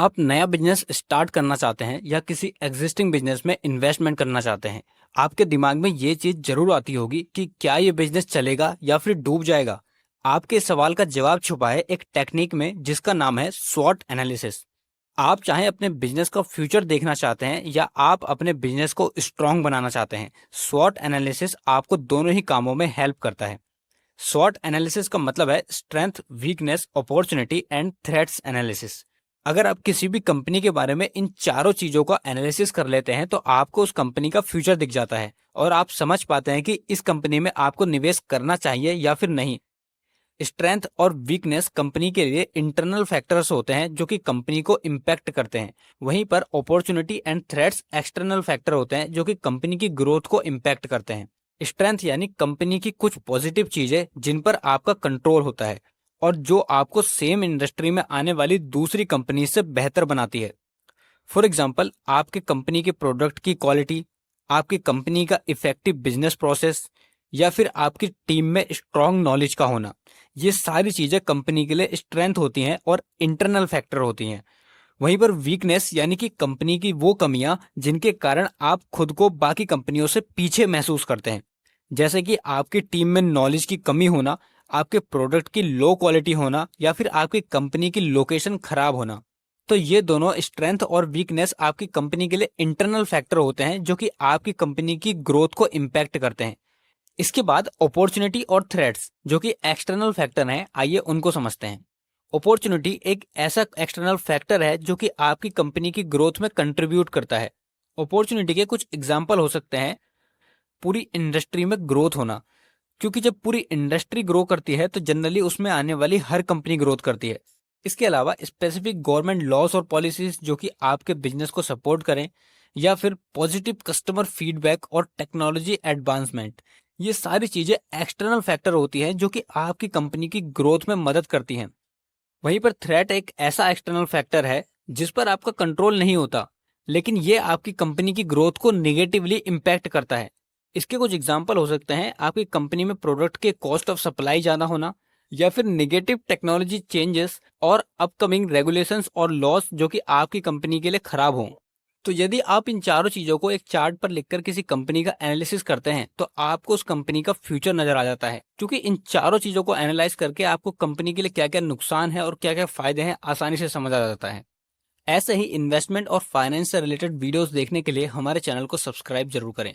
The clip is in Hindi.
आप नया बिजनेस स्टार्ट करना चाहते हैं या किसी एग्जिस्टिंग बिजनेस में इन्वेस्टमेंट करना चाहते हैं। आपके दिमाग में ये चीज जरूर आती होगी कि क्या ये बिजनेस चलेगा या फिर डूब जाएगा। आपके इस सवाल का जवाब छुपा है एक टेक्निक में जिसका नाम है स्वॉट एनालिसिस। आप चाहे अपने बिजनेस का फ्यूचर देखना चाहते हैं या आप अपने बिजनेस को स्ट्रांग बनाना चाहते हैं, स्वॉट एनालिसिस आपको दोनों ही कामों में हेल्प करता है। स्वॉट एनालिसिस का मतलब है strength, weakness, opportunity and threats analysis. अगर आप किसी भी कंपनी के बारे में इन चारों चीजों का एनालिसिस कर लेते हैं तो आपको उस कंपनी का फ्यूचर दिख जाता है और आप समझ पाते हैं कि इस कंपनी में आपको निवेश करना चाहिए या फिर नहीं। स्ट्रेंथ और वीकनेस कंपनी के लिए इंटरनल फैक्टर्स होते हैं जो कि कंपनी को इम्पैक्ट करते हैं। वहीं पर opportunity and threats external factor होते हैं जो कि कंपनी की ग्रोथ को इम्पैक्ट करते हैं। स्ट्रेंथ यानी कंपनी की कुछ पॉजिटिव चीजें जिन पर आपका कंट्रोल होता है और जो आपको सेम इंडस्ट्री में आने वाली दूसरी कंपनी से बेहतर बनाती है। फॉर एग्जाम्पल, आपके कंपनी के प्रोडक्ट की क्वालिटी, आपकी कंपनी का इफेक्टिव बिजनेस प्रोसेस या फिर आपकी टीम में स्ट्रांग नॉलेज का होना। ये सारी चीजें कंपनी के लिए स्ट्रेंथ होती हैं और इंटरनल फैक्टर होती हैं। वहीं पर वीकनेस यानी कि कंपनी की वो कमियां जिनके कारण आप खुद को बाकी कंपनियों से पीछे महसूस करते हैं, जैसे कि आपकी टीम में नॉलेज की कमी होना, आपके प्रोडक्ट की लो क्वालिटी होना या फिर आपकी कंपनी की लोकेशन खराब होना। तो ये दोनों स्ट्रेंथ और वीकनेस आपकी कंपनी के लिए इंटरनल फैक्टर होते हैं जो कि आपकी कंपनी की ग्रोथ को इम्पैक्ट करते हैं। इसके बाद अपॉर्चुनिटी और थ्रेट्स जो कि एक्सटर्नल फैक्टर हैं, आइए उनको समझते हैं। अपॉर्चुनिटी एक ऐसा एक्सटर्नल फैक्टर है जो कि आपकी कंपनी की ग्रोथ में कंट्रीब्यूट करता है। अपॉर्चुनिटी के कुछ एग्जाम्पल हो सकते हैं पूरी इंडस्ट्री में ग्रोथ होना, क्योंकि जब पूरी इंडस्ट्री ग्रो करती है तो जनरली उसमें आने वाली हर कंपनी ग्रोथ करती है। इसके अलावा स्पेसिफिक गवर्नमेंट लॉस और पॉलिसीज जो कि आपके बिजनेस को सपोर्ट करें, या फिर पॉजिटिव कस्टमर फीडबैक और टेक्नोलॉजी एडवांसमेंट। ये सारी चीजें एक्सटर्नल फैक्टर होती हैं जो कि आपकी कंपनी की ग्रोथ में मदद करती हैं। वहीं पर थ्रेट एक ऐसा एक्सटर्नल फैक्टर है जिस पर आपका कंट्रोल नहीं होता, लेकिन ये आपकी कंपनी की ग्रोथ को निगेटिवली इम्पैक्ट करता है। इसके कुछ एग्जाम्पल हो सकते हैं आपकी कंपनी में प्रोडक्ट के कॉस्ट ऑफ सप्लाई ज़्यादा होना, या फिर निगेटिव टेक्नोलॉजी चेंजेस और अपकमिंग रेगुलेशंस और लॉस जो कि आपकी कंपनी के लिए खराब हों। तो यदि आप इन चारों चीज़ों को एक चार्ट पर लिखकर किसी कंपनी का एनालिसिस करते हैं तो आपको उस कंपनी का फ्यूचर नजर आ जाता है, क्योंकि इन चारों चीज़ों को एनालाइज करके आपको कंपनी के लिए क्या क्या नुकसान है और क्या क्या फायदे हैं आसानी से समझ आ जाता है। ऐसे ही इन्वेस्टमेंट और फाइनेंस से रिलेटेड वीडियोस देखने के लिए हमारे चैनल को सब्सक्राइब जरूर करें।